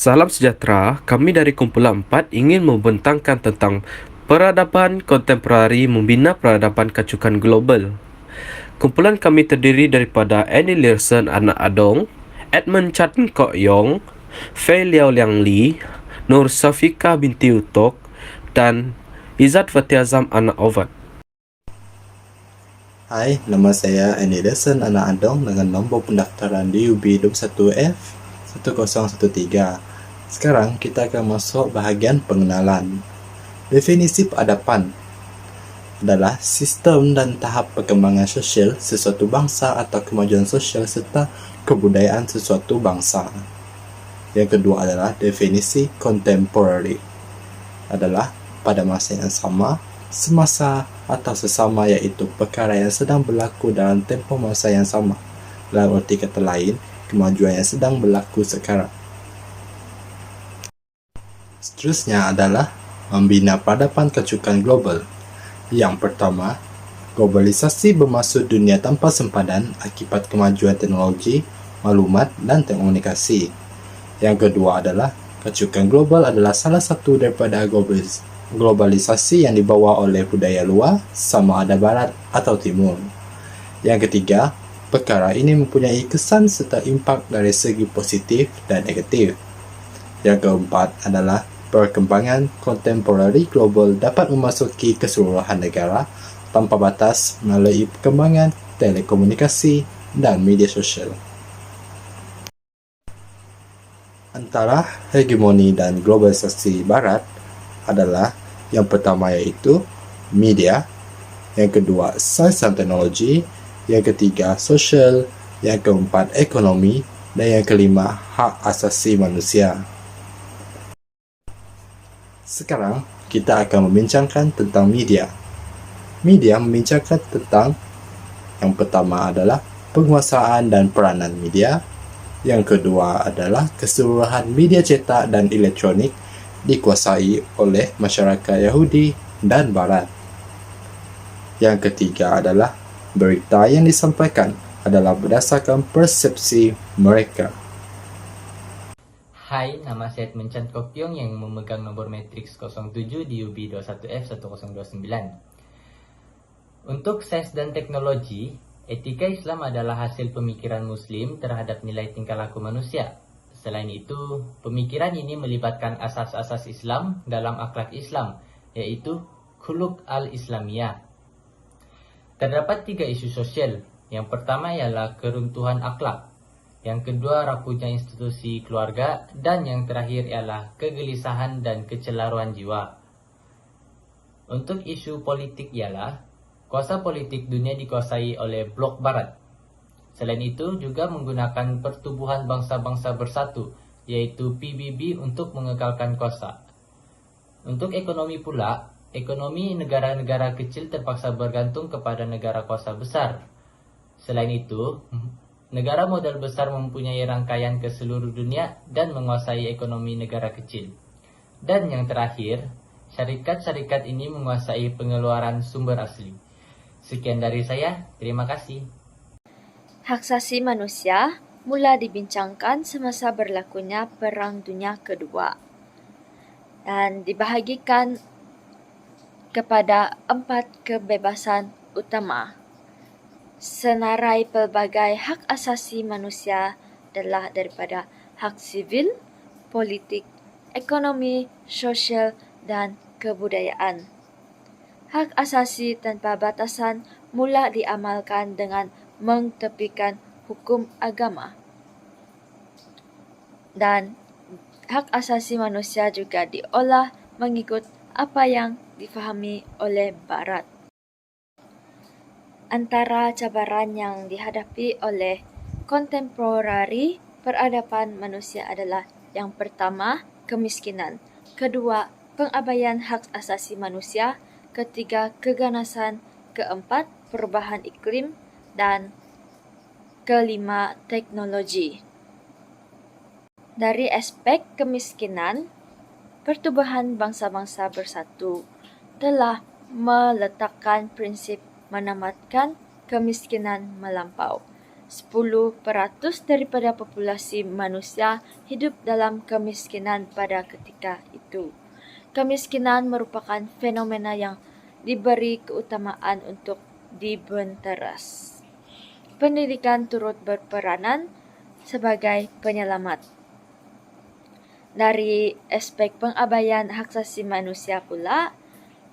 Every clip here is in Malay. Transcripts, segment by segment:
Salam sejahtera, kami dari Kumpulan 4 ingin membentangkan tentang peradaban kontemporari membina peradaban kacukan global. Kumpulan kami terdiri daripada Annie Learson anak Adong, Edmund Chan Kok Yong, Fei Liao Liang Li, Nur Safika binti Utok, dan Izzat Fatiazam anak Ovat. Hai, nama saya Andy Desen, anak Adong dengan nombor pendaftaran DUB 21F 1013. Sekarang kita akan masuk bahagian pengenalan. Definisi peradaban adalah sistem dan tahap perkembangan sosial sesuatu bangsa atau kemajuan sosial serta kebudayaan sesuatu bangsa. Yang kedua adalah definisi contemporary, adalah pada masa yang sama, semasa atau sesama, iaitu perkara yang sedang berlaku dalam tempoh masa yang sama. Dalam arti kata lain, kemajuan yang sedang berlaku sekarang. Seterusnya adalah membina peradaban kecukan global. Yang pertama, globalisasi bermaksud dunia tanpa sempadan akibat kemajuan teknologi, maklumat dan komunikasi. Yang kedua adalah kecukan global adalah salah satu daripada globalisasi yang dibawa oleh budaya luar, sama ada barat atau timur. Yang ketiga, perkara ini mempunyai kesan serta impak dari segi positif dan negatif. Yang keempat adalah perkembangan kontemporari global dapat memasuki keseluruhan negara tanpa batas melalui perkembangan telekomunikasi dan media sosial. Antara hegemoni dan globalisasi barat adalah yang pertama yaitu media, yang kedua sains dan teknologi, yang ketiga sosial, yang keempat ekonomi, dan yang kelima hak asasi manusia. Sekarang kita akan membincangkan tentang media. Media membincangkan tentang yang pertama adalah penguasaan dan peranan media, yang kedua adalah keseluruhan media cetak dan elektronik dikuasai oleh masyarakat Yahudi dan Barat. Yang ketiga adalah berita yang disampaikan adalah berdasarkan persepsi mereka. Hai, nama saya Edmund Chan Kok Yong yang memegang nomor matriks 07 di UB 21F 1029. Untuk sains dan teknologi, etika Islam adalah hasil pemikiran Muslim terhadap nilai tingkah laku manusia. Selain itu, pemikiran ini melibatkan asas-asas Islam dalam akhlak Islam, yaitu khuluq al-Islamiyah. Terdapat 3 isu sosial. Yang pertama ialah keruntuhan akhlak. Yang kedua, rapuhnya institusi keluarga. Dan yang terakhir ialah kegelisahan dan kecelaruan jiwa. Untuk isu politik ialah kuasa politik dunia dikuasai oleh blok barat. Selain itu juga menggunakan Pertubuhan Bangsa-Bangsa Bersatu, yaitu PBB untuk mengekalkan kuasa. Untuk ekonomi pula, ekonomi negara-negara kecil terpaksa bergantung kepada negara kuasa besar. Selain itu, negara modal besar mempunyai rangkaian ke seluruh dunia dan menguasai ekonomi negara kecil. Dan yang terakhir, syarikat-syarikat ini menguasai pengeluaran sumber asli. Sekian dari saya, terima kasih. Hak asasi manusia mula dibincangkan semasa berlakunya Perang Dunia Kedua dan dibahagikan kepada 4 kebebasan utama. Senarai pelbagai hak asasi manusia adalah daripada hak sivil, politik, ekonomi, sosial, dan kebudayaan. Hak asasi tanpa batasan mula diamalkan dengan mengetepikan hukum agama. Dan hak asasi manusia juga diolah mengikut apa yang difahami oleh Barat. Antara cabaran yang dihadapi oleh kontemporari peradaban manusia adalah yang pertama, kemiskinan, kedua, pengabaian hak asasi manusia, ketiga, keganasan, keempat, perubahan iklim, dan kelima, teknologi. Dari aspek kemiskinan, Pertubuhan Bangsa-Bangsa Bersatu telah meletakkan prinsip menamatkan kemiskinan melampau 10% daripada populasi manusia hidup dalam kemiskinan pada ketika itu. Kemiskinan merupakan fenomena yang diberi keutamaan untuk dibenteras. Pendidikan turut berperanan sebagai penyelamat. Dari aspek pengabaian hak asasi manusia pula,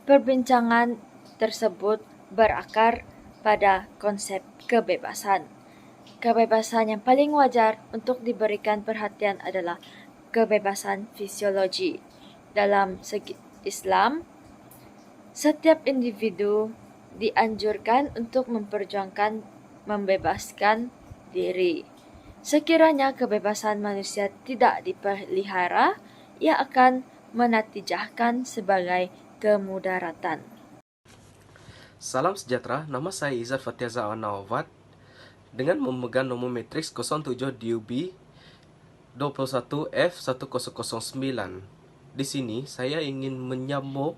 perbincangan tersebut berakar pada konsep kebebasan. Kebebasan yang paling wajar untuk diberikan perhatian adalah kebebasan fisiologi. Dalam segi Islam, setiap individu dianjurkan untuk memperjuangkan membebaskan diri. Sekiranya kebebasan manusia tidak dipelihara, ia akan menatijahkan sebagai kemudaratan. Salam sejahtera, nama saya Izzat Fatiaza Anawat dengan memegang nombor matriks 07 DUB 21F1009. Di sini saya ingin menyambung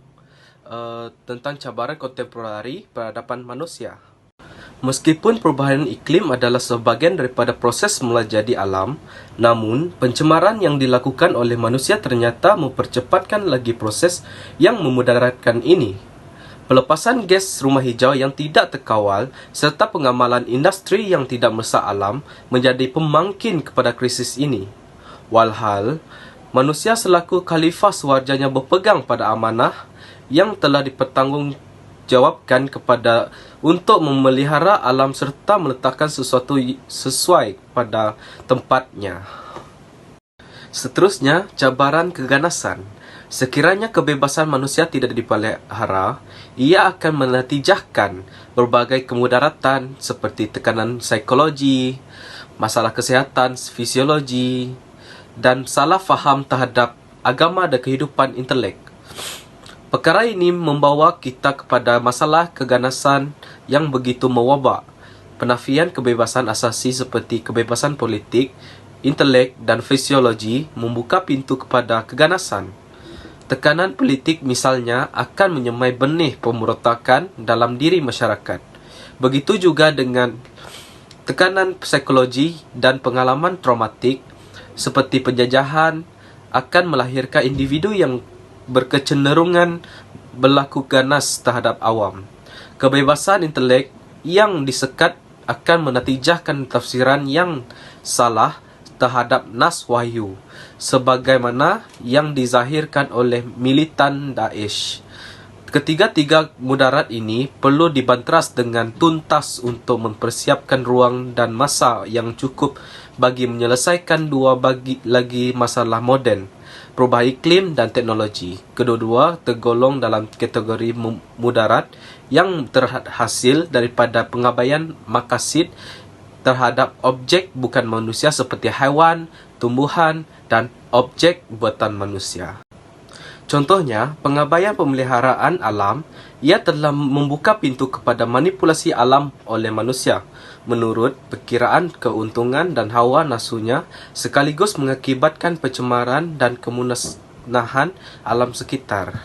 tentang cabaran kontemporari peradaban manusia. Meskipun perubahan iklim adalah sebahagian daripada proses semula jadi alam, namun pencemaran yang dilakukan oleh manusia ternyata mempercepatkan lagi proses yang memudaratkan ini. Pelepasan gas rumah hijau yang tidak terkawal serta pengamalan industri yang tidak merusak alam menjadi pemangkin kepada krisis ini. Walhal, manusia selaku khalifah sewajarnya berpegang pada amanah yang telah dipertanggungjawabkan kepada untuk memelihara alam serta meletakkan sesuatu sesuai pada tempatnya. Seterusnya, cabaran keganasan. Sekiranya kebebasan manusia tidak dipelihara, ia akan menatijahkan berbagai kemudaratan seperti tekanan psikologi, masalah kesihatan, fisiologi, dan salah faham terhadap agama dan kehidupan intelek. Perkara ini membawa kita kepada masalah keganasan yang begitu mewabak. Penafian kebebasan asasi seperti kebebasan politik, intelek dan fisiologi membuka pintu kepada keganasan. Tekanan politik misalnya akan menyemai benih pemberontakan dalam diri masyarakat. Begitu juga dengan tekanan psikologi dan pengalaman traumatik seperti penjajahan akan melahirkan individu yang berkecenderungan berlaku ganas terhadap awam. Kebebasan intelek yang disekat akan menatijahkan tafsiran yang salah terhadap nas wahyu, sebagaimana yang dizahirkan oleh militan Daesh. Ketiga-tiga mudarat ini perlu dibanteras dengan tuntas untuk mempersiapkan ruang dan masa yang cukup bagi menyelesaikan dua lagi masalah moden, perubahan iklim dan teknologi. Kedua-dua tergolong dalam kategori mudarat yang terhasil daripada pengabaian maqasid terhadap objek bukan manusia seperti haiwan, tumbuhan dan objek buatan manusia. Contohnya, pengabaian pemeliharaan alam, ia telah membuka pintu kepada manipulasi alam oleh manusia menurut perkiraan keuntungan dan hawa nafsunya, sekaligus mengakibatkan pencemaran dan kemusnahan alam sekitar.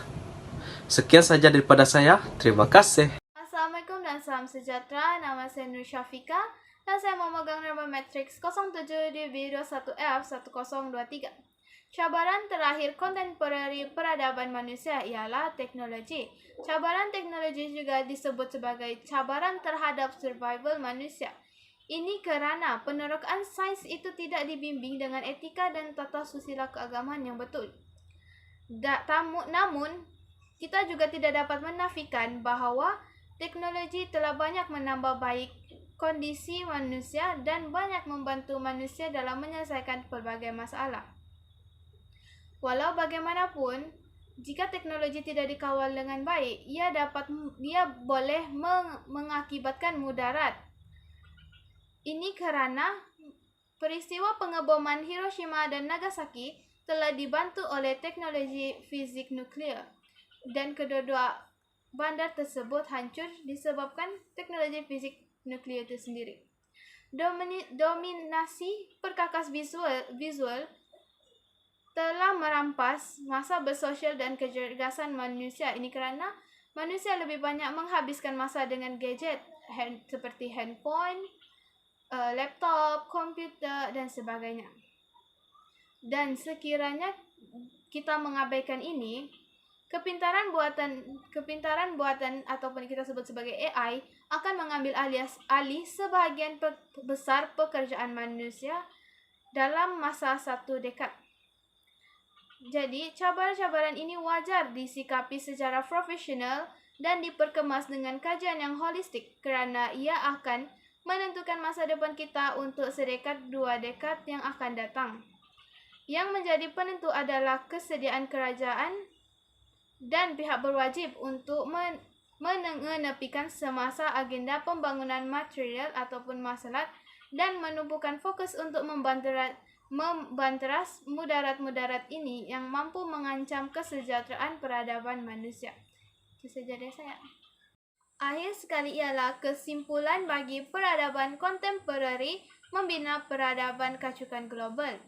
Sekian saja daripada saya. Terima kasih. Assalamualaikum dan salam sejahtera. Nama saya Nur Syafika dan saya memegang nombor matriks 07DB21F1023. Cabaran terakhir kontemporari peradaban manusia ialah teknologi. Cabaran teknologi juga disebut sebagai cabaran terhadap survival manusia. Ini kerana penerokaan sains itu tidak dibimbing dengan etika dan tata susila keagamaan yang betul. Namun, kita juga tidak dapat menafikan bahawa teknologi telah banyak menambah baik kondisi manusia dan banyak membantu manusia dalam menyelesaikan pelbagai masalah. Walau bagaimanapun, jika teknologi tidak dikawal dengan baik, ia boleh mengakibatkan mudarat. Ini kerana peristiwa pengeboman Hiroshima dan Nagasaki telah dibantu oleh teknologi fizik nuklear, dan kedua-dua bandar tersebut hancur disebabkan teknologi fizik nuklear itu sendiri. Dominasi perkakas visual telah merampas masa bersosial dan kecergasan manusia. Ini kerana manusia lebih banyak menghabiskan masa dengan gadget seperti handphone, laptop, komputer, dan sebagainya. Dan sekiranya kita mengabaikan ini, kepintaran buatan ataupun kita sebut sebagai AI akan mengambil alih sebahagian besar pekerjaan manusia dalam masa 1 dekad. Jadi, cabaran-cabaran ini wajar disikapi secara profesional dan diperkemas dengan kajian yang holistik kerana ia akan menentukan masa depan kita untuk sedekad 2 dekad yang akan datang. Yang menjadi penentu adalah kesediaan kerajaan dan pihak berwajib untuk mengenepikan semasa agenda pembangunan material ataupun masalah dan menumpukan fokus untuk membanteras mudarat-mudarat ini yang mampu mengancam kesejahteraan peradaban manusia. Itu saja dari saya. Akhir sekali ialah kesimpulan bagi peradaban kontemporari membina peradaban kacukan global.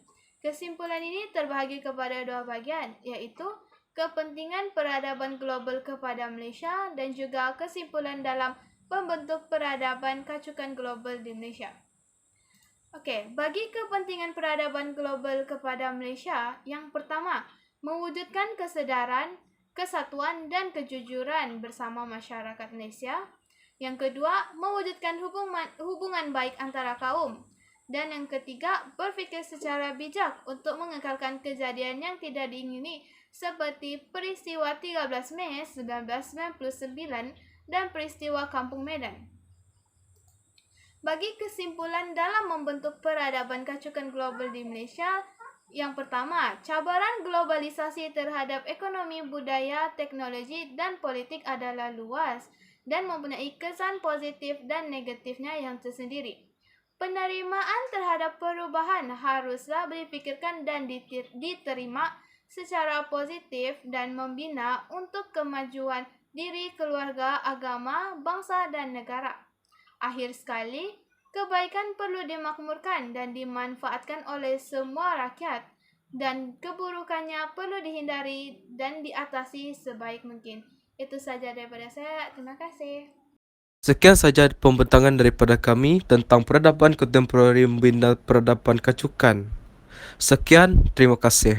Kesimpulan ini terbahagi kepada 2 bahagian, iaitu kepentingan peradaban global kepada Malaysia dan juga kesimpulan dalam pembentuk peradaban kacukan global di Malaysia. Okey, bagi kepentingan peradaban global kepada Malaysia, yang pertama, mewujudkan kesedaran, kesatuan dan kejujuran bersama masyarakat Malaysia. Yang kedua, mewujudkan hubungan baik antara kaum. Dan yang ketiga, berfikir secara bijak untuk mengekalkan kejadian yang tidak diingini seperti peristiwa 13 Mei 1999 dan peristiwa Kampung Medan. Bagi kesimpulan dalam membentuk peradaban kacukan global di Malaysia, yang pertama, cabaran globalisasi terhadap ekonomi, budaya, teknologi dan politik adalah luas dan mempunyai kesan positif dan negatifnya yang tersendiri. Penerimaan terhadap perubahan haruslah dipikirkan dan diterima secara positif dan membina untuk kemajuan diri, keluarga, agama, bangsa dan negara. Akhir sekali, kebaikan perlu dimakmurkan dan dimanfaatkan oleh semua rakyat dan keburukannya perlu dihindari dan diatasi sebaik mungkin. Itu saja daripada saya. Terima kasih. Sekian saja pembentangan daripada kami tentang peradaban kontemporari membina peradaban kacukan. Sekian, terima kasih.